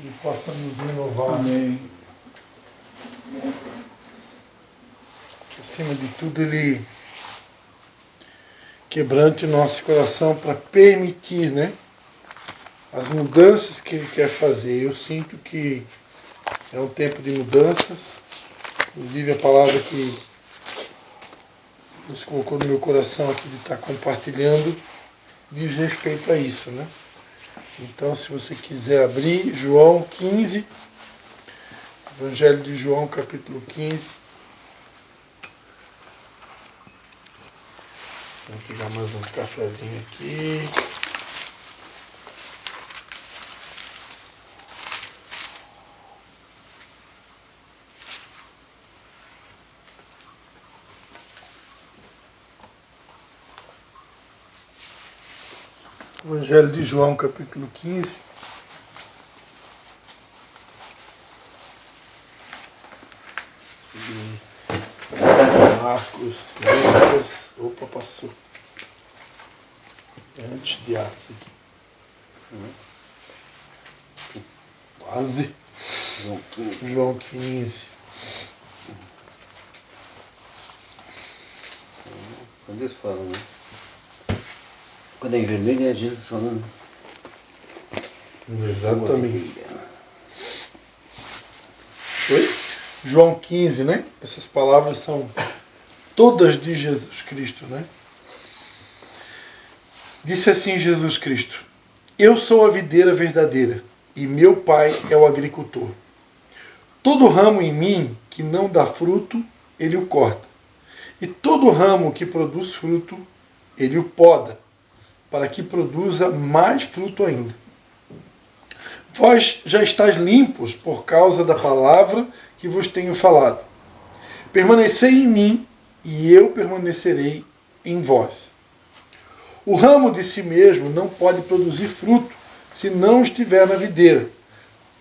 E possa nos renovar. Amém. Que acima de tudo Ele quebrante o nosso coração para permitir, né, as mudanças que Ele quer fazer. Eu sinto que é um tempo de mudanças. Inclusive a palavra que nos colocou no meu coração aqui de estar compartilhando diz respeito a isso, né? Então, se você quiser abrir, João 15, Evangelho de João, capítulo 15. Vou pegar mais um cafezinho aqui. Evangelho de João, capítulo 15. Marcos, Lucas. Opa, passou. Antes de Atos aqui. Quase. João 15. Quando eles falam, né? Quando é em vermelho é Jesus falando. Exatamente. Oi? João 15, né? Essas palavras são todas de Jesus Cristo, né? Disse assim Jesus Cristo: Eu sou a videira verdadeira, e meu Pai é o agricultor. Todo ramo em mim que não dá fruto, ele o corta. E todo ramo que produz fruto, ele o poda, para que produza mais fruto ainda. Vós já estáis limpos por causa da palavra que vos tenho falado. Permanecei em mim, e eu permanecerei em vós. O ramo de si mesmo não pode produzir fruto, se não estiver na videira.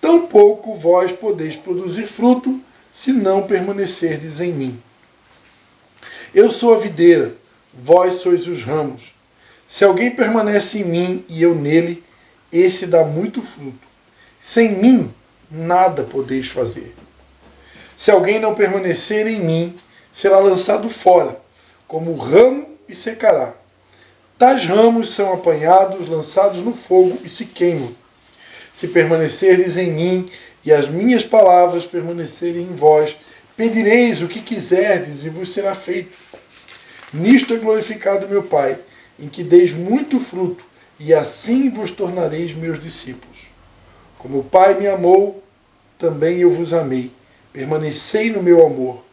Tampouco vós podeis produzir fruto, se não permanecerdes em mim. Eu sou a videira, vós sois os ramos. Se alguém permanece em mim e eu nele, esse dá muito fruto. Sem mim, nada podeis fazer. Se alguém não permanecer em mim, será lançado fora, como ramo e secará. Tais ramos são apanhados, lançados no fogo e se queimam. Se permanecerdes em mim e as minhas palavras permanecerem em vós, pedireis o que quiserdes e vos será feito. Nisto é glorificado meu Pai, em que deis muito fruto, e assim vos tornareis meus discípulos. Como o Pai me amou, também eu vos amei. Permanecei no meu amor.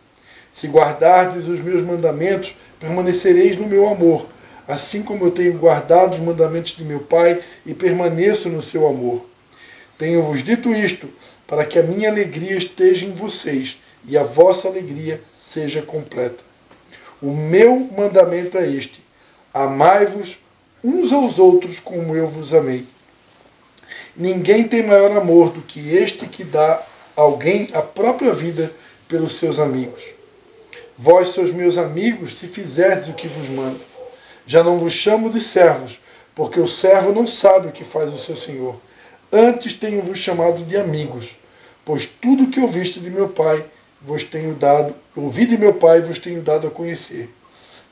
Se guardardes os meus mandamentos, permanecereis no meu amor, assim como eu tenho guardado os mandamentos de meu Pai e permaneço no seu amor. Tenho-vos dito isto, para que a minha alegria esteja em vocês e a vossa alegria seja completa. O meu mandamento é este: amai-vos uns aos outros como eu vos amei. Ninguém tem maior amor do que este que dá alguém a própria vida pelos seus amigos. Vós sois meus amigos se fizerdes o que vos mando. Já não vos chamo de servos, porque o servo não sabe o que faz o seu senhor. Antes tenho-vos chamado de amigos, pois tudo que ouviste de meu Pai vos tenho dado, ouvi de meu Pai vos tenho dado a conhecer.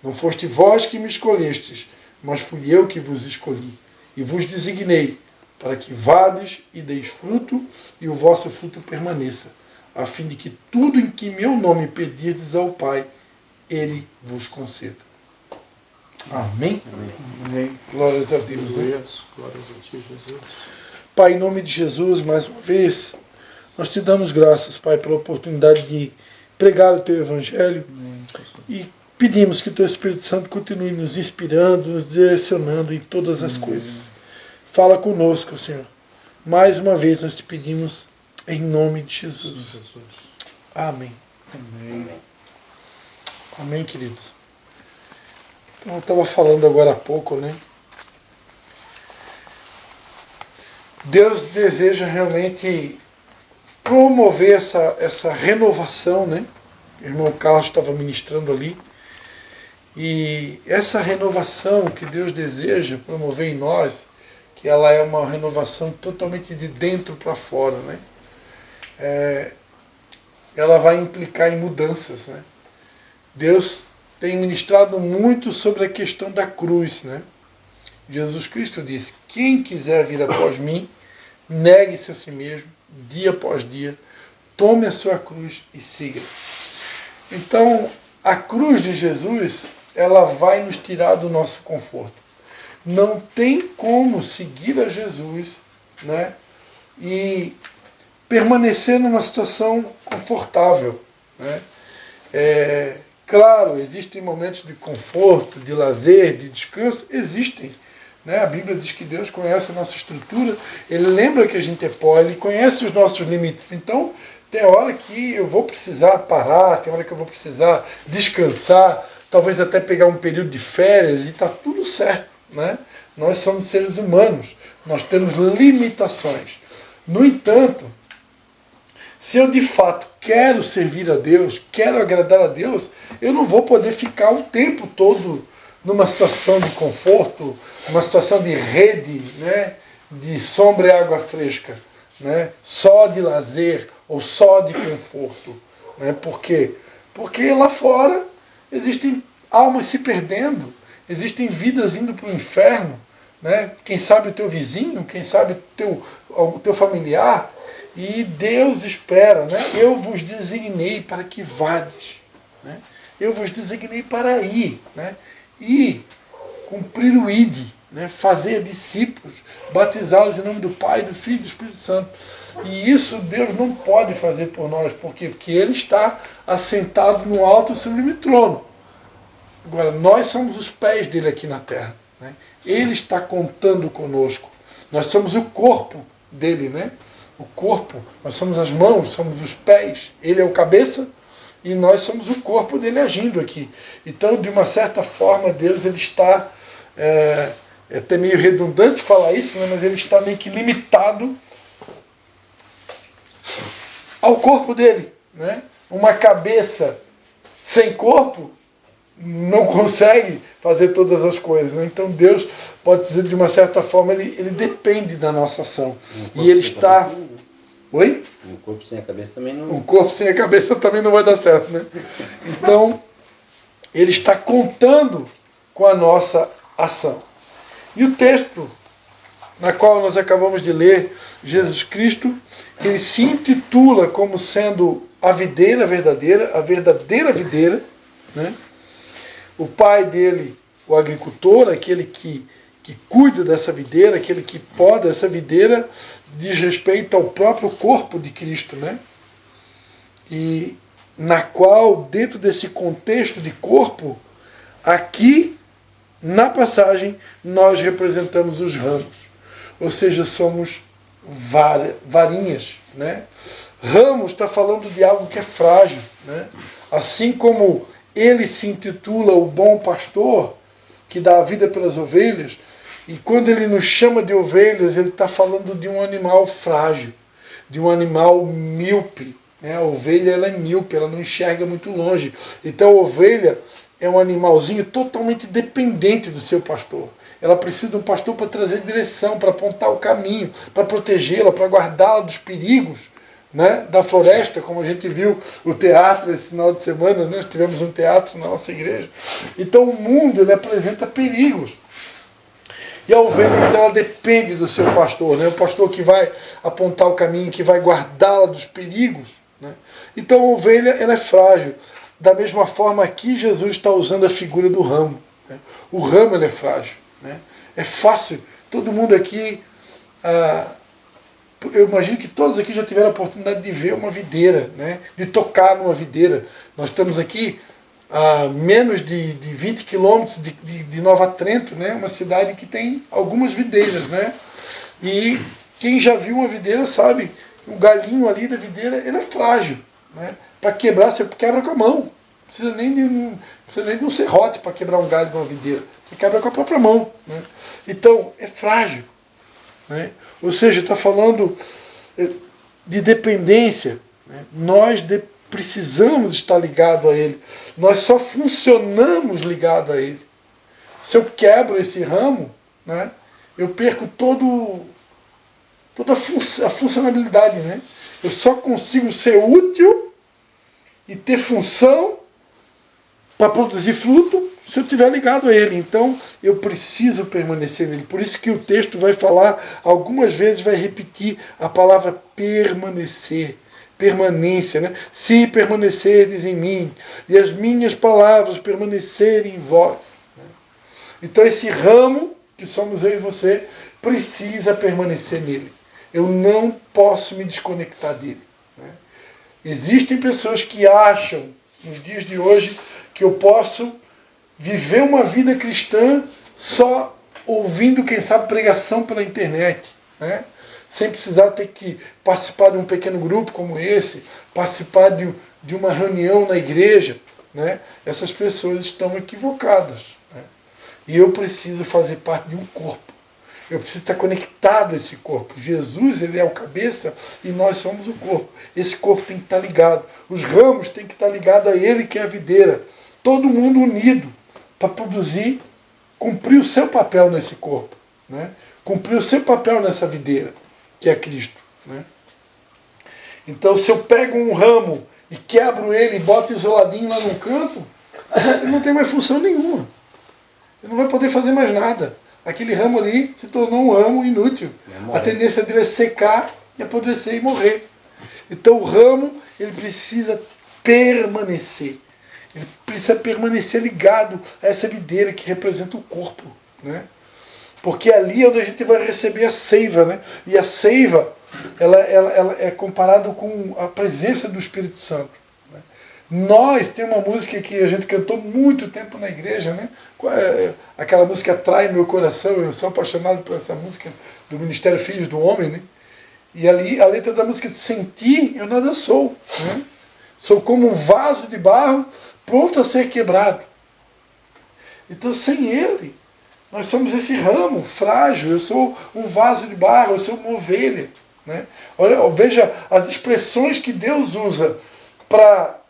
Não foste vós que me escolhestes, mas fui eu que vos escolhi, e vos designei, para que vades e deis fruto, e o vosso fruto permaneça, a fim de que tudo em que meu nome pedirdes ao Pai, Ele vos conceda. Amém? Amém. Glórias a Deus. Né? Glórias a ti, Jesus. Pai, em nome de Jesus, mais uma vez, nós te damos graças, Pai, pela oportunidade de pregar o Teu Evangelho. Amém. E pedimos que o Teu Espírito Santo continue nos inspirando, nos direcionando em todas as coisas. Fala conosco, Senhor. Mais uma vez nós te pedimos em nome de Jesus. Amém. Amém. Amém, queridos. Então, eu estava falando agora há pouco, né? Deus deseja realmente promover essa renovação, né? O irmão Carlos estava ministrando ali. E essa renovação que Deus deseja promover em nós que ela é uma renovação totalmente de dentro para fora, né? Ela vai implicar em mudanças, né? Deus tem ministrado muito sobre a questão da cruz, né? Jesus Cristo disse: quem quiser vir após mim, negue-se a si mesmo, dia após dia, tome a sua cruz e siga. Então, a cruz de Jesus, ela vai nos tirar do nosso conforto. Não tem como seguir a Jesus, né, e permanecer numa situação confortável, né? Claro, existem momentos de conforto, de lazer, de descanso, existem. Né? A Bíblia diz que Deus conhece a nossa estrutura, Ele lembra que a gente é pó, Ele conhece os nossos limites. Então, tem hora que eu vou precisar parar, tem hora que eu vou precisar descansar, talvez até pegar um período de férias, e está tudo certo. Né? Nós somos seres humanos, nós temos limitações. No entanto, se eu de fato quero servir a Deus, quero agradar a Deus, eu não vou poder ficar o tempo todo numa situação de conforto, numa situação de rede, né, de sombra e água fresca, né, só de lazer ou só de conforto. Né? Por quê? Porque lá fora existem almas se perdendo, existem vidas indo para o inferno, né? Quem sabe o teu vizinho, quem sabe o teu familiar. E Deus espera, né? Eu vos designei para que vades, né? Eu vos designei para ir, né? Ir, cumprir o ide, né? Fazer discípulos, batizá-los em nome do Pai, do Filho e do Espírito Santo. E isso Deus não pode fazer por nós. Por quê? Porque Ele está assentado no alto e sublime trono. Agora, nós somos os pés dele aqui na terra, né? Ele está contando conosco. Nós somos o corpo dele, né? O corpo, nós somos as mãos, somos os pés. Ele é o cabeça e nós somos o corpo dele agindo aqui. Então, de uma certa forma, Deus ele está, é até meio redundante falar isso, né? Mas ele está meio que limitado ao corpo dele, né? Uma cabeça sem corpo não consegue fazer todas as coisas, né? Então Deus, pode dizer, de uma certa forma, ele depende da nossa ação. E ele está... Oi? Um corpo sem a cabeça também não... Um corpo sem a cabeça também não vai dar certo, né? Então, ele está contando com a nossa ação. E o texto na qual nós acabamos de ler, Jesus Cristo, ele se intitula como sendo a videira verdadeira, a verdadeira videira, né? O pai dele, o agricultor, aquele que cuida dessa videira, aquele que poda essa videira, diz respeito ao próprio corpo de Cristo, né? E na qual, dentro desse contexto de corpo, aqui, na passagem, nós representamos os ramos. Ou seja, somos varinhas, né? Ramos está falando de algo que é frágil, né? Assim como ele se intitula o bom pastor, que dá a vida pelas ovelhas, e quando ele nos chama de ovelhas, ele está falando de um animal frágil, de um animal míope. Né? A ovelha ela é míope, ela não enxerga muito longe. Então a ovelha é um animalzinho totalmente dependente do seu pastor. Ela precisa de um pastor para trazer direção, para apontar o caminho, para protegê-la, para guardá-la dos perigos, né, da floresta, como a gente viu o teatro esse final de semana, né? Nós tivemos um teatro na nossa igreja. Então o mundo ele apresenta perigos. E a ovelha, então, ela depende do seu pastor, né? O pastor que vai apontar o caminho, que vai guardá-la dos perigos. Né? Então a ovelha ela é frágil. Da mesma forma aqui Jesus está usando a figura do ramo. Né? O ramo ele é frágil. Né? É fácil. Todo mundo aqui... eu imagino que todos aqui já tiveram a oportunidade de ver uma videira, né? De tocar numa videira. Nós estamos aqui a menos de 20 quilômetros de Nova Trento, né? Uma cidade que tem algumas videiras. Né? E quem já viu uma videira sabe que o galinho ali da videira ele é frágil. Né? Para quebrar, você quebra com a mão. Não precisa nem de um serrote para quebrar um galho de uma videira. Você quebra com a própria mão. Né? Então, é frágil. Né? Ou seja, está falando de dependência. Né? Nós precisamos estar ligados a Ele. Nós só funcionamos ligados a Ele. Se eu quebro esse ramo, né, eu perco toda a funcionalidade, né? Eu só consigo ser útil e ter função para produzir fruto se eu estiver ligado a ele. Então eu preciso permanecer nele. Por isso que o texto vai falar, algumas vezes vai repetir a palavra permanecer. Permanência, né? Se permanecerdes em mim e as minhas palavras permanecerem em vós. Então esse ramo, que somos eu e você, precisa permanecer nele. Eu não posso me desconectar dele. Né? Existem pessoas que acham, nos dias de hoje, que eu posso viver uma vida cristã só ouvindo, quem sabe, pregação pela internet. Né? Sem precisar ter que participar de um pequeno grupo como esse, participar de uma reunião na igreja. Né? Essas pessoas estão equivocadas. Né? E eu preciso fazer parte de um corpo. Eu preciso estar conectado a esse corpo. Jesus, ele é o cabeça e nós somos o corpo. Esse corpo tem que estar ligado. Os ramos têm que estar ligados a ele, que é a videira. Todo mundo unido para produzir, cumprir o seu papel nesse corpo. Né? Cumprir o seu papel nessa videira, que é Cristo. Né? Então, se eu pego um ramo e quebro ele e boto isoladinho lá no canto, ele não tem mais função nenhuma. Ele não vai poder fazer mais nada. Aquele ramo ali se tornou um ramo inútil. A tendência dele é secar e apodrecer e morrer. Então o ramo, ele precisa permanecer. Ele precisa permanecer ligado a essa videira que representa o corpo. Né? Porque ali é onde a gente vai receber a seiva. Né? E a seiva, ela é comparada com a presença do Espírito Santo. Né? Nós, tem uma música que a gente cantou muito tempo na igreja, né? Aquela música Atrai Meu Coração, eu sou apaixonado por essa música do Ministério Filhos do Homem, né? E ali a letra da música diz: sem ti eu nada sou, né? Sou como um vaso de barro pronto a ser quebrado. Então sem ele, nós somos esse ramo frágil, eu sou um vaso de barro, eu sou uma ovelha. Né? Olha, veja as expressões que Deus usa para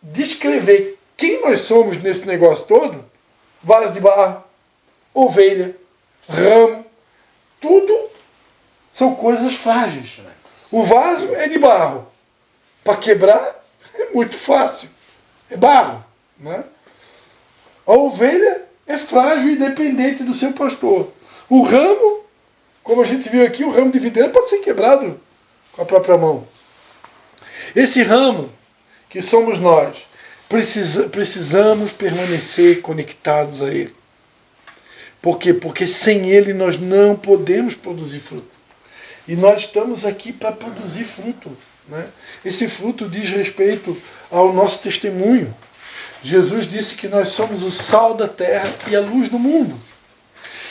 descrever quem nós somos nesse negócio todo. Vaso de barro, ovelha, ramo, tudo são coisas frágeis. O vaso é de barro. Para quebrar é muito fácil. É barro. Né? A ovelha é frágil e dependente do seu pastor. O ramo, como a gente viu aqui, o ramo de videira pode ser quebrado com a própria mão. Esse ramo, que somos nós, precisamos permanecer conectados a ele. Por quê? Porque sem ele nós não podemos produzir fruto. E nós estamos aqui para produzir fruto. Né? Esse fruto diz respeito ao nosso testemunho. Jesus disse que nós somos o sal da terra e a luz do mundo.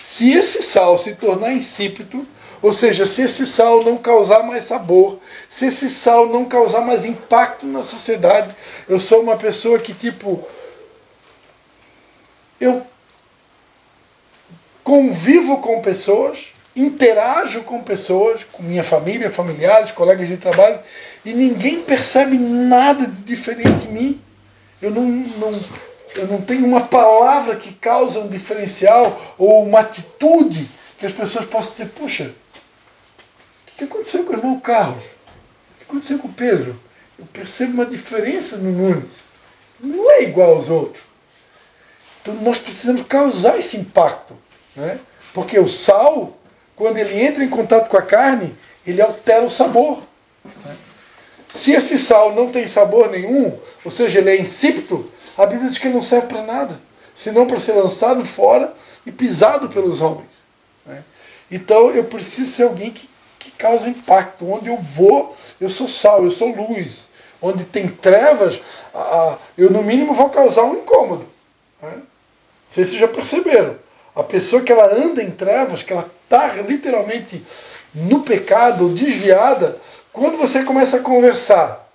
Se esse sal se tornar insípido, ou seja, se esse sal não causar mais sabor, se esse sal não causar mais impacto na sociedade, eu sou uma pessoa que, eu convivo com pessoas, interajo com pessoas, com minha família, familiares, colegas de trabalho, e ninguém percebe nada de diferente em mim. Eu não tenho uma palavra que causa um diferencial ou uma atitude que as pessoas possam dizer: puxa, o que aconteceu com o irmão Carlos? O que aconteceu com o Pedro? Eu percebo uma diferença no Nunes. Não é igual aos outros. Então nós precisamos causar esse impacto. Né? Porque o sal, quando ele entra em contato com a carne, ele altera o sabor. Né? Se esse sal não tem sabor nenhum, ou seja, ele é insípido, a Bíblia diz que ele não serve para nada, senão para ser lançado fora e pisado pelos homens. Né? Então eu preciso ser alguém que causa impacto. Onde eu vou, eu sou sal, eu sou luz. Onde tem trevas, eu no mínimo vou causar um incômodo. Né? Não sei se vocês já perceberam. A pessoa que ela anda em trevas, que ela está literalmente no pecado, desviada, quando você começa a conversar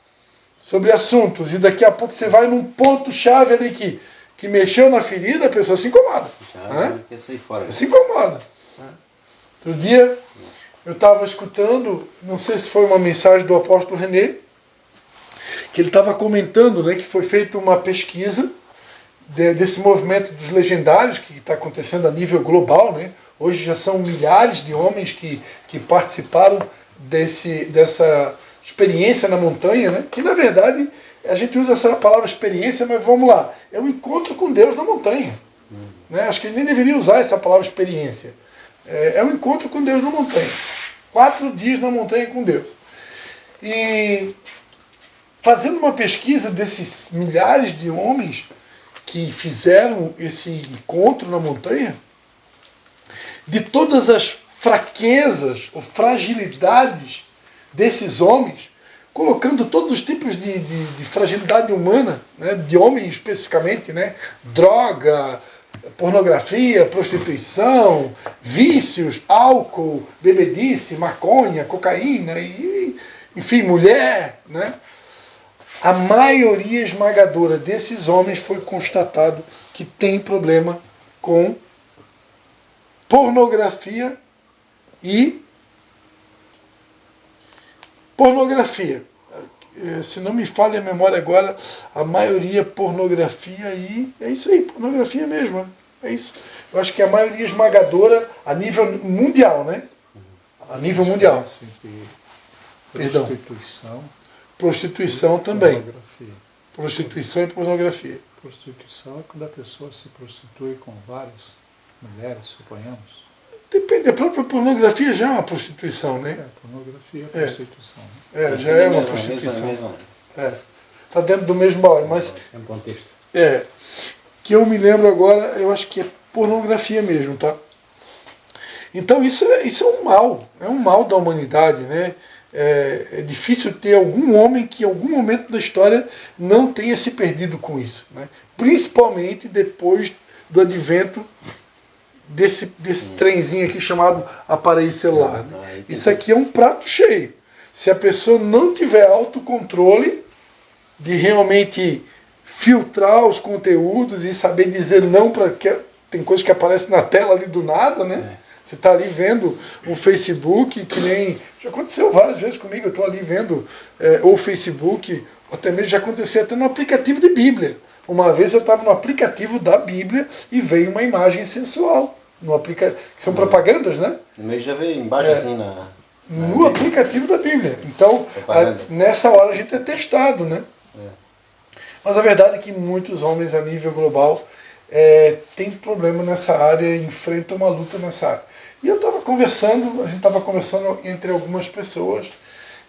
sobre assuntos e daqui a pouco você vai num ponto-chave ali que mexeu na ferida, a pessoa se incomoda. Quer sair fora. Se incomoda. Outro dia eu estava escutando, não sei se foi uma mensagem do apóstolo René, que ele estava comentando, né, que foi feita uma pesquisa desse movimento dos legendários que está acontecendo a nível global, né? Hoje já são milhares de homens que participaram dessa experiência na montanha, né? Que na verdade a gente usa essa palavra experiência, mas vamos lá, é um encontro com Deus na montanha. Né? Acho que a gente nem deveria usar essa palavra experiência. É um encontro com Deus na montanha. 4 dias na montanha com Deus. E fazendo uma pesquisa desses milhares de homens que fizeram esse encontro na montanha, de todas as fraquezas ou fragilidades desses homens, colocando todos os tipos de fragilidade humana, né, de homem especificamente, né, droga, pornografia, prostituição, vícios, álcool, bebedice, maconha, cocaína, e, enfim, mulher, né? A maioria esmagadora desses homens foi constatado que tem problema com pornografia e pornografia. Se não me falha a memória agora, a maioria pornografia e é isso aí, pornografia mesmo. É isso. Eu acho que a maioria esmagadora a nível mundial, né? A nível mundial. Perdão. Prostituição também. Pornografia. Prostituição e pornografia. Prostituição é quando a pessoa se prostitui com várias mulheres, suponhamos. Depende, a própria pornografia já é uma prostituição, né? Pornografia é prostituição. Já é uma prostituição. Está dentro do mesmo balai, mas É um contexto. Que eu me lembro agora, eu acho que é pornografia mesmo, tá? Então isso é um mal da humanidade, né? É difícil ter algum homem que em algum momento da história não tenha se perdido com isso, né? Principalmente depois do advento desse trenzinho aqui chamado aparelho celular. Né? Isso aqui é um prato cheio. Se a pessoa não tiver autocontrole de realmente filtrar os conteúdos e saber dizer não para que tem coisas que aparecem na tela ali do nada, né? Você está ali vendo o Facebook, que nem... Já aconteceu várias vezes comigo, eu estou ali vendo o Facebook, até mesmo já aconteceu até no aplicativo de Bíblia. Uma vez eu estava no aplicativo da Bíblia e veio uma imagem sensual. Que são propagandas, né? No meio já veio embaixo assim no aplicativo da Bíblia. Então, nessa hora a gente é testado, né? Mas a verdade é que muitos homens a nível global têm problema nessa área, enfrentam uma luta nessa área. E eu estava conversando, a gente estava conversando entre algumas pessoas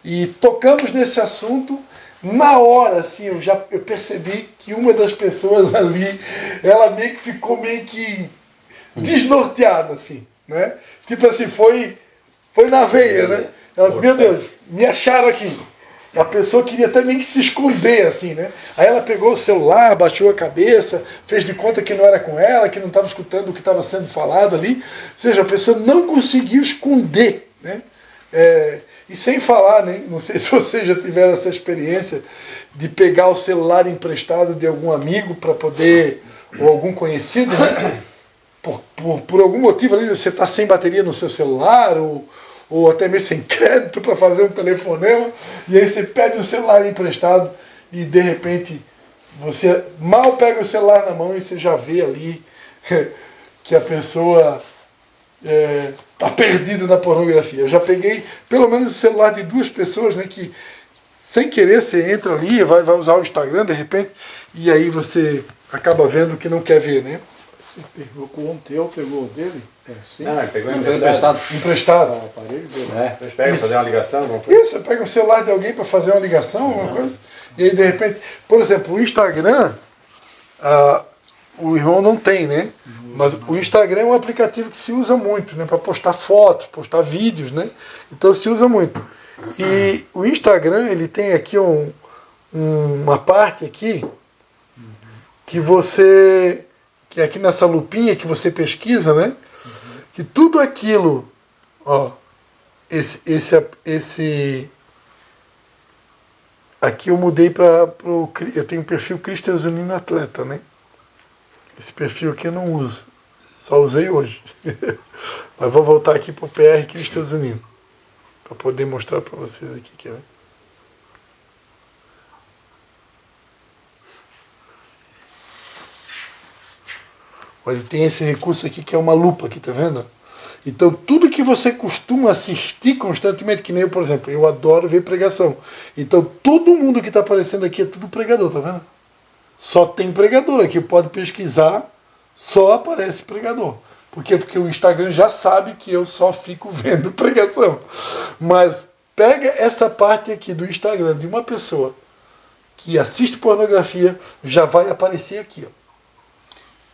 e tocamos nesse assunto. Na hora, assim, eu percebi que uma das pessoas ali, ela meio que ficou meio que desnorteada, assim, né? Tipo assim, foi na veia, né? Ela, meu Deus, me acharam aqui. A pessoa queria até meio que se esconder, assim, né? Aí ela pegou o celular, baixou a cabeça, fez de conta que não era com ela, que não estava escutando o que estava sendo falado ali. Ou seja, a pessoa não conseguiu esconder, né? E sem falar, né? Não sei se vocês já tiveram essa experiência de pegar o celular emprestado de algum amigo para poder, ou algum conhecido, né? Por algum motivo ali, você está sem bateria no seu celular, ou até mesmo sem crédito para fazer um telefonema, e aí você pede o celular emprestado e de repente você mal pega o celular na mão e você já vê ali que a pessoa está perdida na pornografia. Eu já peguei pelo menos o celular de 2 pessoas, né, que sem querer você entra ali, vai usar o Instagram de repente, e aí você acaba vendo o que não quer ver, né? Você pegou com o teu, pegou o dele? Assim? Não, ele pegou emprestado. Emprestado. O aparelho dele. Vocês pegam fazer uma ligação, alguma coisa? Isso, você pega o celular de alguém para fazer uma ligação, alguma coisa, e aí de repente, por exemplo, o Instagram, o irmão não tem, né? Mas o Instagram é um aplicativo que se usa muito, né? Para postar fotos, postar vídeos, né? Então se usa muito. E o Instagram, ele tem aqui uma parte aqui que você, que é aqui nessa lupinha que você pesquisa, né? Que tudo aquilo, ó, esse aqui eu mudei eu tenho um perfil Cristian Zunino Atleta, né? Esse perfil aqui eu não uso, só usei hoje. Mas vou voltar aqui para o PR Cristian Zunino, para poder mostrar para vocês aqui, quer ver? Ele tem esse recurso aqui que é uma lupa, aqui, tá vendo? Então, tudo que você costuma assistir constantemente, que nem eu, por exemplo, eu adoro ver pregação. Então, todo mundo que está aparecendo aqui é tudo pregador, tá vendo? Só tem pregador aqui, pode pesquisar, só aparece pregador. Por quê? Porque o Instagram já sabe que eu só fico vendo pregação. Mas pega essa parte aqui do Instagram de uma pessoa que assiste pornografia, já vai aparecer aqui, ó.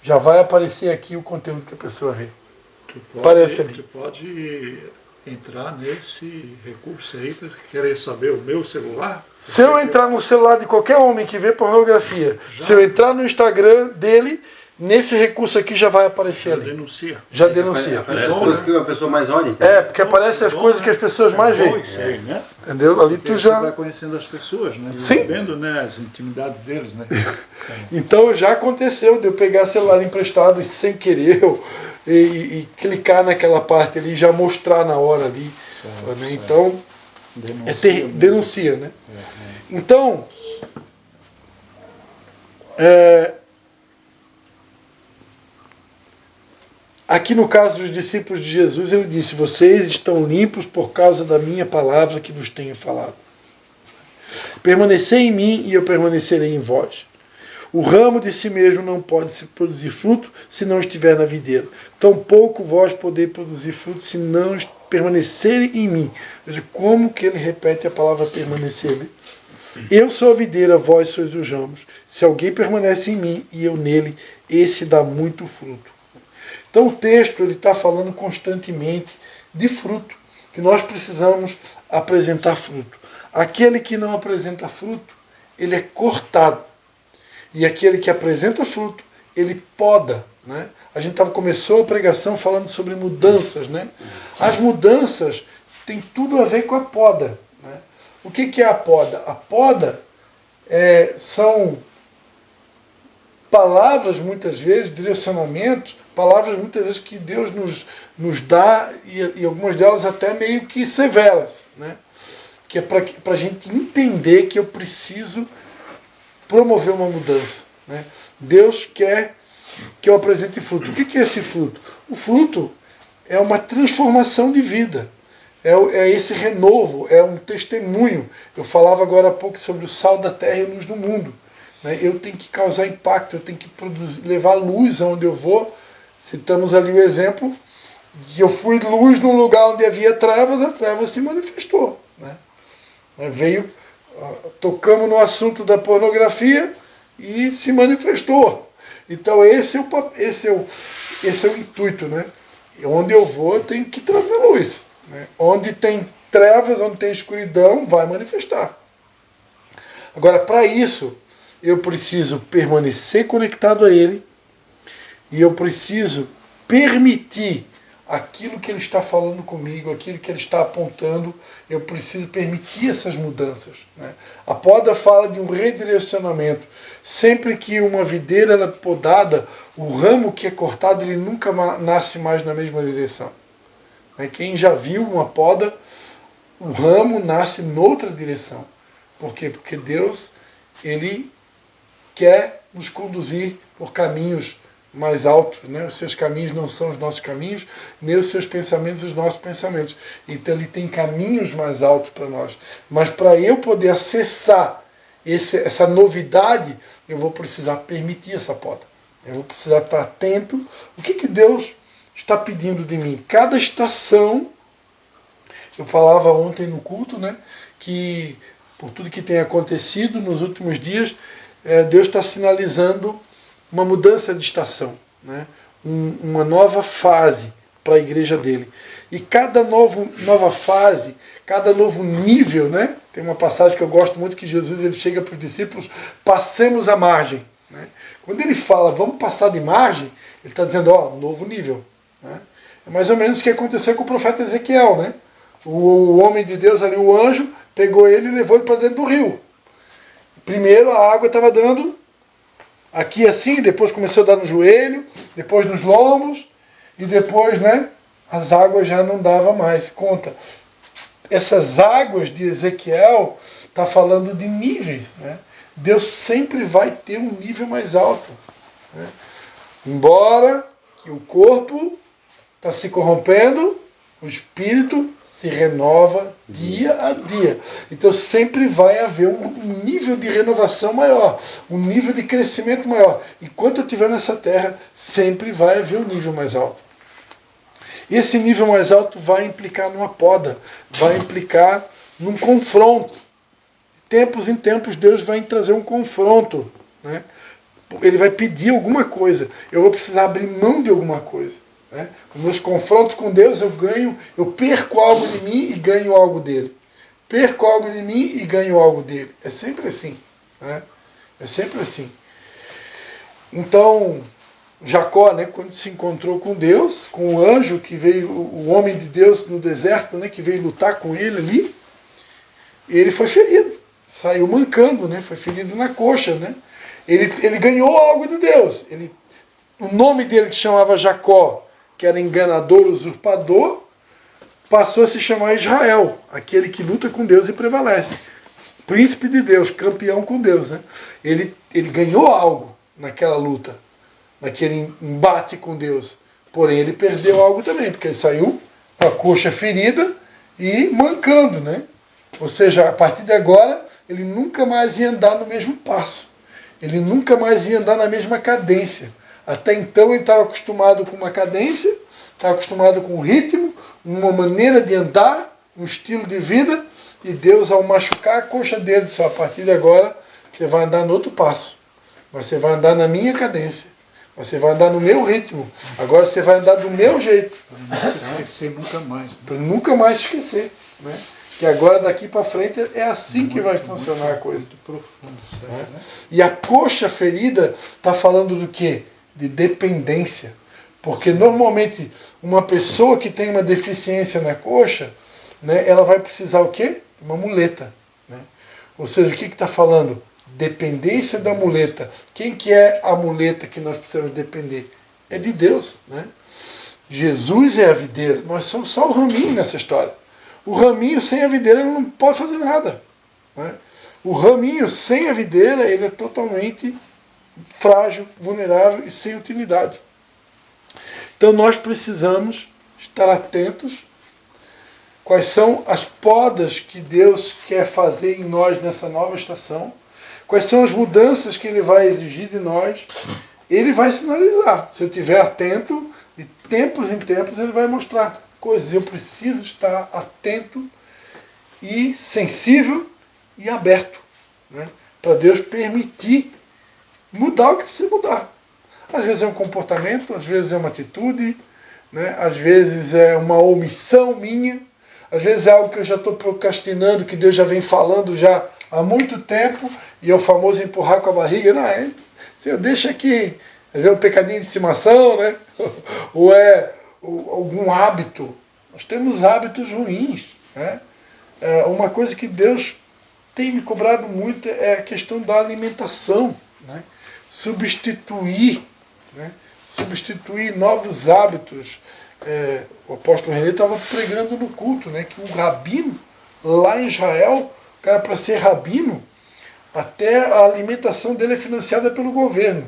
Já vai aparecer aqui o conteúdo que a pessoa vê. Parece ali. Tu pode entrar nesse recurso aí para querer saber o meu celular? Se eu entrar no celular de qualquer homem que vê pornografia, se eu entrar no Instagram dele, nesse recurso aqui já vai aparecer ali. Denuncia. Já denuncia. Aparece as coisas que a pessoa mais olha. Então. Porque aparecem as coisas que as pessoas mais veem. Isso aí, né? Entendeu? Ali Porque tu você já... vai conhecendo as pessoas, né? Sim. Sabendo, né, as intimidades deles, né? Então já aconteceu de eu pegar celular emprestado e sem querer e clicar naquela parte ali e já mostrar na hora ali. Certo, né? certo. Então, denuncia, né? Então, aqui no caso dos discípulos de Jesus, ele disse: vocês estão limpos por causa da minha palavra que vos tenho falado. Permanecei em mim e eu permanecerei em vós. O ramo de si mesmo não pode se produzir fruto se não estiver na videira. Tampouco vós podeis produzir fruto se não permanecerem em mim. Veja como que ele repete a palavra permanecer. Né? Eu sou a videira, vós sois os ramos. Se alguém permanece em mim e eu nele, esse dá muito fruto. Então o texto está falando constantemente de fruto, que nós precisamos apresentar fruto. Aquele que não apresenta fruto, ele é cortado. E aquele que apresenta fruto, ele poda. Né? A gente começou a pregação falando sobre mudanças. Né? As mudanças têm tudo a ver com a poda. Né? O que é a poda? A poda são palavras, muitas vezes, direcionamentos, palavras muitas vezes que Deus nos dá, e algumas delas até meio que severas. Né? Que é para a gente entender que eu preciso promover uma mudança. Né? Deus quer que eu apresente fruto. O que é esse fruto? O fruto é uma transformação de vida. É esse renovo, é um testemunho. Eu falava agora há pouco sobre o sal da terra e a luz do mundo. Né? Eu tenho que causar impacto, eu tenho que levar luz aonde eu vou. Citamos ali o exemplo que eu fui luz num lugar onde havia trevas, a treva se manifestou. Né? Tocamos no assunto da pornografia e se manifestou. Então esse é o intuito. Né? Onde eu vou, eu tenho que trazer luz. Né? Onde tem trevas, onde tem escuridão, vai manifestar. Agora, para isso, eu preciso permanecer conectado a Ele e eu preciso permitir aquilo que Ele está falando comigo, aquilo que Ele está apontando, eu preciso permitir essas mudanças. Né? A poda fala de um redirecionamento. Sempre que uma videira ela é podada, o ramo que é cortado ele nunca nasce mais na mesma direção. Quem já viu uma poda, o ramo nasce noutra direção. Por quê? Porque Deus ele quer nos conduzir por caminhos mais altos, né? Os seus caminhos não são os nossos caminhos, nem os seus pensamentos os nossos pensamentos. Então ele tem caminhos mais altos para nós. Mas para eu poder acessar essa novidade, eu vou precisar permitir essa poda. Eu vou precisar estar atento. O que Deus está pedindo de mim? Cada estação, eu falava ontem no culto, né, que por tudo que tem acontecido nos últimos dias, Deus está sinalizando uma mudança de estação, né? Uma nova fase para a igreja dele. E cada nova fase, cada novo nível, né? Tem uma passagem que eu gosto muito que Jesus ele chega para os discípulos: passemos a margem. Né? Quando ele fala vamos passar de margem, ele está dizendo novo nível. Né? É mais ou menos o que aconteceu com o profeta Ezequiel. Né? O homem de Deus ali, o anjo, pegou ele e levou ele para dentro do rio. Primeiro a água estava dando aqui assim, depois começou a dar no joelho, depois nos lombos, e depois, né, as águas já não davam mais conta. Essas águas de Ezequiel está falando de níveis. Né? Deus sempre vai ter um nível mais alto. Né? Embora que o corpo está se corrompendo, o espírito se renova dia a dia. Então sempre vai haver um nível de renovação maior, um nível de crescimento maior. Enquanto eu estiver nessa terra, sempre vai haver um nível mais alto. E esse nível mais alto vai implicar numa poda, vai implicar num confronto. Tempos em tempos Deus vai trazer um confronto, né? Ele vai pedir alguma coisa. Eu vou precisar abrir mão de alguma coisa, né? Nos meus confrontos com Deus eu perco algo de mim e ganho algo dele. Perco algo de mim e ganho algo dele. É sempre assim, né? É sempre assim. Então, Jacó, né, quando se encontrou com Deus, com o anjo que veio, o homem de Deus no deserto, né, que veio lutar com ele ali, ele foi ferido. Saiu mancando, né? Foi ferido na coxa, né? Ele ganhou algo de Deus. O nome dele, que chamava Jacó, que era enganador, usurpador, passou a se chamar Israel, aquele que luta com Deus e prevalece. Príncipe de Deus, campeão com Deus, né? Ele ganhou algo naquela luta, naquele embate com Deus. Porém, ele perdeu algo também, porque ele saiu com a coxa ferida e mancando, né? Ou seja, a partir de agora, ele nunca mais ia andar no mesmo passo. Ele nunca mais ia andar na mesma cadência. Até então ele estava acostumado com uma cadência, estava acostumado com um ritmo, uma maneira de andar, um estilo de vida, e Deus, ao machucar a coxa dele, só a partir de agora, você vai andar no outro passo. Você vai andar na minha cadência. Você vai andar no meu ritmo. Agora você vai andar do meu jeito. Para não se esquecer nunca mais. Né? Para nunca mais esquecer, né? Que agora daqui para frente é assim que vai funcionar a coisa. Muito profundo, certo, né? E a coxa ferida está falando do quê? De dependência. Porque normalmente uma pessoa que tem uma deficiência na coxa, né, ela vai precisar o quê? Uma muleta. Né? Ou seja, o que está falando? Dependência da muleta. Quem que é a muleta que nós precisamos depender? É de Deus. Né? Jesus é a videira. Nós somos só o raminho nessa história. O raminho sem a videira ele não pode fazer nada. Né? O raminho sem a videira ele é totalmente frágil, vulnerável e sem utilidade. Então nós precisamos estar atentos quais são as podas que Deus quer fazer em nós nessa nova estação, quais são as mudanças que Ele vai exigir de nós. Ele vai sinalizar. Se eu estiver atento, de tempos em tempos Ele vai mostrar coisas. Eu preciso estar atento e sensível e aberto, né? Para Deus permitir mudar o que precisa mudar. Às vezes é um comportamento, às vezes é uma atitude, né? Às vezes é uma omissão minha, às vezes é algo que eu já estou procrastinando, que Deus já vem falando já há muito tempo, e é o famoso empurrar com a barriga. Não, Senhor, deixa aqui, às vezes é um pecadinho de estimação, né? Ou é algum hábito. Nós temos hábitos ruins, né? Uma coisa que Deus tem me cobrado muito é a questão da alimentação, né? Substituir novos hábitos. O apóstolo René estava pregando no culto, né, que um rabino lá em Israel, o cara, para ser rabino, até a alimentação dele é financiada pelo governo.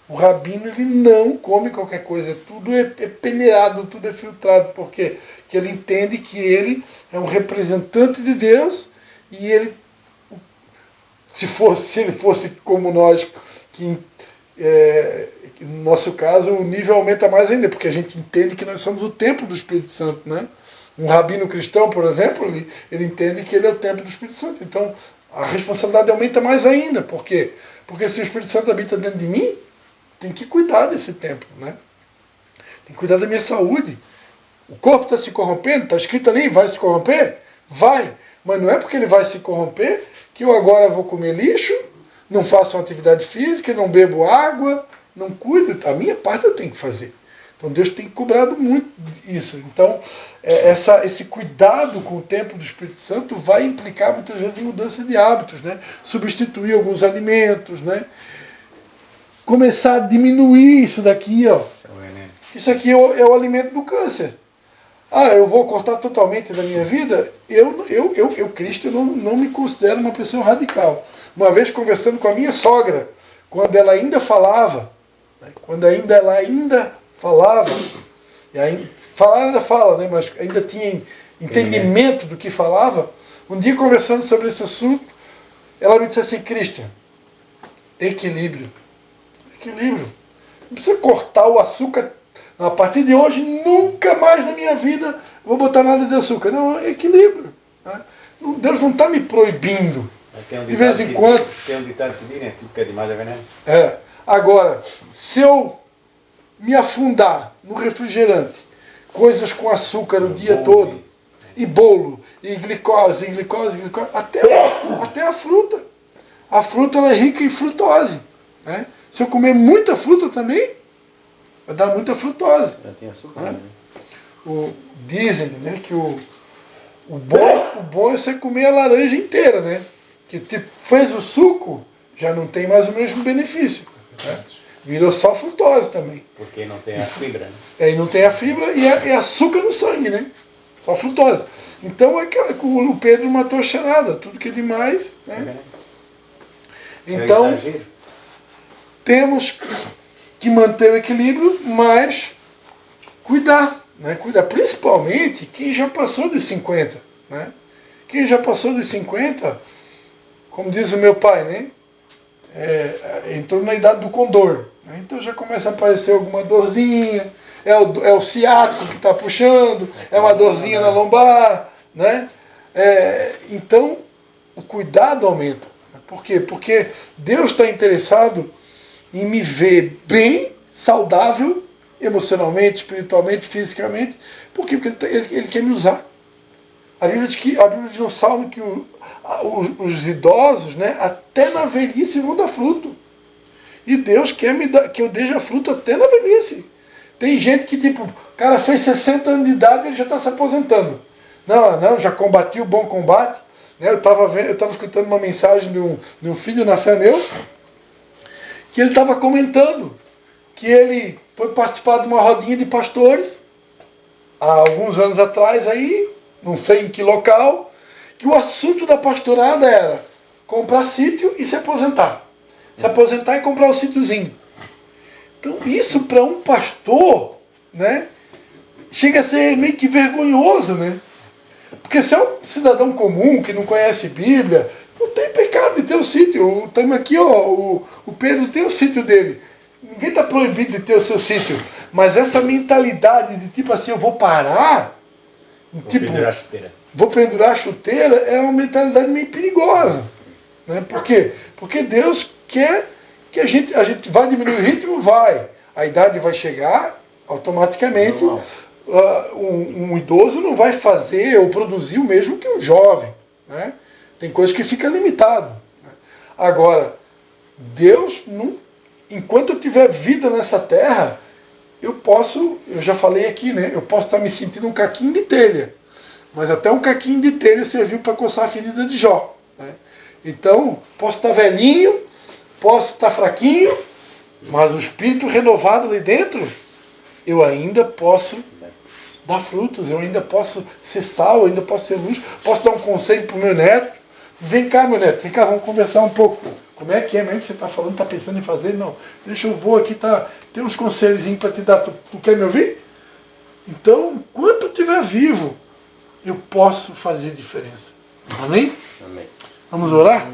O rabino ele não come qualquer coisa, tudo é peneirado, tudo é filtrado, porque que ele entende que ele é um representante de Deus e ele, se ele fosse como nós, que no nosso caso o nível aumenta mais ainda, porque a gente entende que nós somos o templo do Espírito Santo, né? Um rabino cristão, por exemplo, ele entende que ele é o templo do Espírito Santo. Então a responsabilidade aumenta mais ainda. Por quê? Porque se o Espírito Santo habita dentro de mim, tem que cuidar desse templo, né? Tem que cuidar da minha saúde. O corpo está se corrompendo, está escrito ali, vai se corromper? Vai. Mas não é porque ele vai se corromper que eu agora vou comer lixo, não faço uma atividade física, não bebo água, não cuido. A minha parte eu tenho que fazer. Então Deus tem cobrado muito isso. Então esse cuidado com o templo do Espírito Santo vai implicar muitas vezes em mudança de hábitos, né? Substituir alguns alimentos, né? Começar a diminuir isso daqui, ó. Isso aqui é o alimento do câncer. Eu vou cortar totalmente da minha vida? Eu Cristo, não me considero uma pessoa radical. Uma vez conversando com a minha sogra, quando ela ainda falava, né? Quando ela ainda falava, e ainda, falar ainda fala, né? Mas ainda tinha entendimento do que falava. Um dia, conversando sobre esse assunto, ela me disse assim: Christian, equilíbrio. Equilíbrio. Não precisa cortar o açúcar. Não, a partir de hoje, nunca mais na minha vida vou botar nada de açúcar. Não, é equilíbrio. Né? Deus não está me proibindo. De vez em quando. Tem um ditado que diz, né? Tudo que é demais é veneno. Agora, se eu me afundar no refrigerante, coisas com açúcar o dia todo, e bolo, e glicose, até a fruta. A fruta ela é rica em frutose. Né? Se eu comer muita fruta também, vai dar muita frutose. Já tem açúcar, Né? né? Dizem, né, que o bom é você comer a laranja inteira, né? Que tipo, fez o suco, já não tem mais o mesmo benefício. Né? Virou só frutose também. Porque não tem a fibra, né? E não tem a fibra e é açúcar no sangue, né? Só frutose. Então é que o Pedro matou a charada, tudo que é demais. Né? Então, temos que manter o equilíbrio, mas cuidar. Né? Cuidar, principalmente quem já passou dos 50. Né? Quem já passou dos 50, como diz o meu pai, né? Entrou na idade do condor. Né? Então já começa a aparecer alguma dorzinha, é o ciático que está puxando, é uma dorzinha na lombar. Né? Então o cuidado aumenta. Por quê? Porque Deus está interessado em me ver bem, saudável, emocionalmente, espiritualmente, fisicamente. Por quê? Porque ele quer me usar. A Bíblia diz no Salmo que os idosos, né, até na velhice vão dar fruto. E Deus quer que eu dê fruto até na velhice. Tem gente que, tipo, o cara fez 60 anos de idade e ele já está se aposentando. Não, já combati o bom combate. Né? Eu estava escutando uma mensagem de um filho na fé meu, que ele estava comentando que ele foi participar de uma rodinha de pastores, há alguns anos atrás aí, não sei em que local, que o assunto da pastorada era comprar sítio e se aposentar. Se aposentar e comprar um sítiozinho. Então isso para um pastor, né, chega a ser meio que vergonhoso, né? Porque se é um cidadão comum que não conhece Bíblia, não tem pecado de ter o sítio. Estamos aqui, ó, o Pedro tem o sítio dele. Ninguém está proibido de ter o seu sítio. Mas essa mentalidade de tipo assim, eu vou parar, Pendurar a chuteira. Vou pendurar a chuteira, é uma mentalidade meio perigosa. Né? Por quê? Porque Deus quer que a gente vai diminuir o ritmo, vai. A idade vai chegar, automaticamente um idoso não vai fazer ou produzir o mesmo que um jovem. Né? Tem coisas que fica limitado. Né? Agora, Deus, enquanto eu tiver vida nessa terra, eu já falei aqui, né? Eu posso estar me sentindo um caquinho de telha. Mas até um caquinho de telha serviu para coçar a ferida de Jó. Né? Então, posso estar velhinho, posso estar fraquinho, mas o espírito renovado ali dentro, eu ainda posso dar frutos, eu ainda posso ser sal, eu ainda posso ser luz, posso dar um conselho para o meu neto. Vem cá, meu neto, vem cá, vamos conversar um pouco. Como é que é mesmo que você está falando, está pensando em fazer? Não, deixa eu vou aqui, tem uns conselhos para te dar, tu quer me ouvir? Então, enquanto eu estiver vivo, eu posso fazer diferença. Amém? Amém. Vamos orar?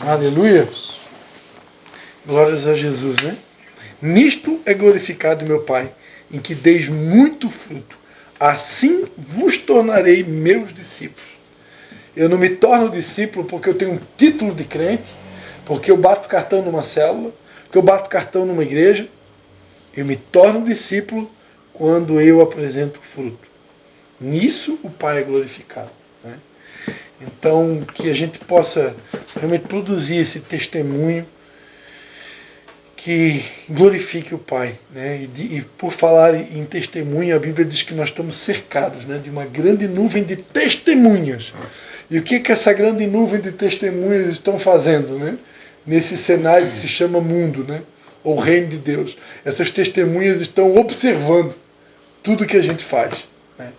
Aleluia. Glórias a Jesus, né? Nisto é glorificado meu Pai, em que deis muito fruto. Assim vos tornarei meus discípulos. Eu não me torno discípulo porque eu tenho um título de crente, porque eu bato cartão numa célula, porque eu bato cartão numa igreja. Eu me torno discípulo quando eu apresento fruto. Nisso o Pai é glorificado. Né? Então, que a gente possa realmente produzir esse testemunho que glorifique o Pai. Né? E por falar em testemunho, a Bíblia diz que nós estamos cercados, né, de uma grande nuvem de testemunhas. E o que essa grande nuvem de testemunhas estão fazendo? Né? Nesse cenário que se chama mundo, né? Ou reino de Deus. Essas testemunhas estão observando tudo que a gente faz. Né?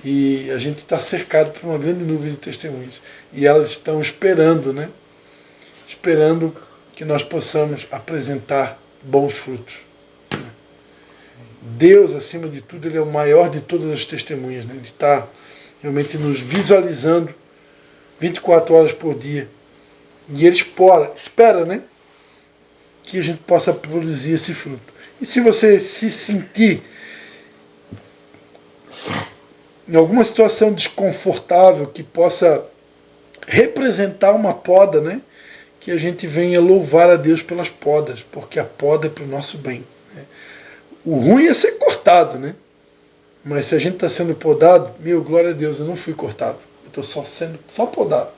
E a gente está cercado por uma grande nuvem de testemunhas. E elas estão esperando, né? Esperando que nós possamos apresentar bons frutos. Deus, acima de tudo, Ele é o maior de todas as testemunhas. Né? Ele está realmente nos visualizando 24 horas por dia. E Ele espera, né, que a gente possa produzir esse fruto. E se você se sentir em alguma situação desconfortável que possa representar uma poda, né, que a gente venha louvar a Deus pelas podas, porque a poda é para o nosso bem. Né? O ruim é ser cortado, né? Mas se a gente está sendo podado, glória a Deus, eu não fui cortado. Eu estou só podado.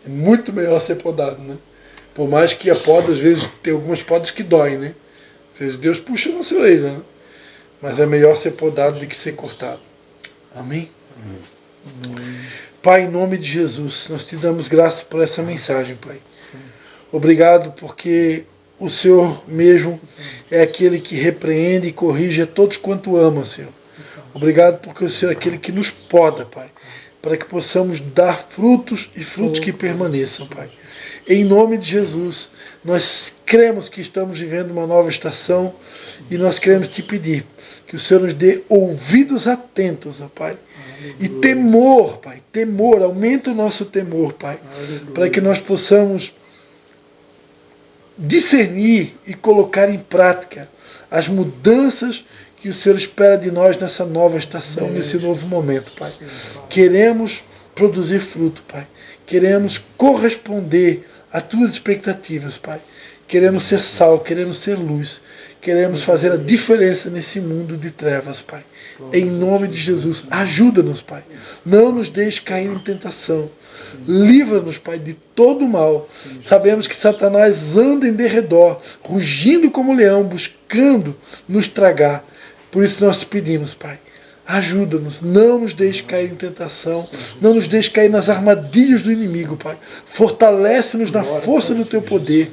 É muito melhor ser podado, né? Por mais que a poda, às vezes, tem algumas podas que doem, né? Às vezes Deus puxa a nossa orelha, né? Mas é melhor ser podado do que ser cortado. Amém? Pai, em nome de Jesus, nós te damos graças por essa mensagem, Pai. Obrigado porque o Senhor mesmo é aquele que repreende e corrige a todos quanto ama, Senhor. Obrigado porque o Senhor é aquele que nos poda, Pai, para que possamos dar frutos e frutos que permaneçam, Pai. Em nome de Jesus, nós cremos que estamos vivendo uma nova estação e nós queremos te pedir que o Senhor nos dê ouvidos atentos, ó Pai, e temor, Pai, temor, aumenta o nosso temor, Pai, para que nós possamos discernir e colocar em prática as mudanças que o Senhor espera de nós nessa nova estação, nesse novo momento, Pai. Queremos produzir fruto, Pai. Queremos corresponder às tuas expectativas, Pai. Queremos ser sal, queremos ser luz. Queremos fazer a diferença nesse mundo de trevas, Pai. Em nome de Jesus, ajuda-nos, Pai. Não nos deixe cair em tentação. Livra-nos, Pai, de todo mal. Sabemos que Satanás anda em derredor, rugindo como leão, buscando nos tragar. Por isso nós te pedimos, Pai, ajuda-nos, não nos deixe cair em tentação, não nos deixe cair nas armadilhas do inimigo, Pai. Fortalece-nos na força do Teu poder.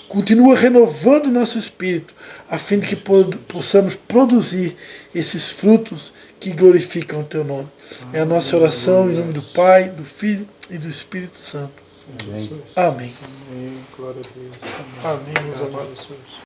Continua renovando nosso espírito, a fim de que possamos produzir esses frutos que glorificam o Teu nome. É a nossa oração em nome do Pai, do Filho e do Espírito Santo. Amém. Amém. Glória a Deus. Amém, meus amados. Jesus.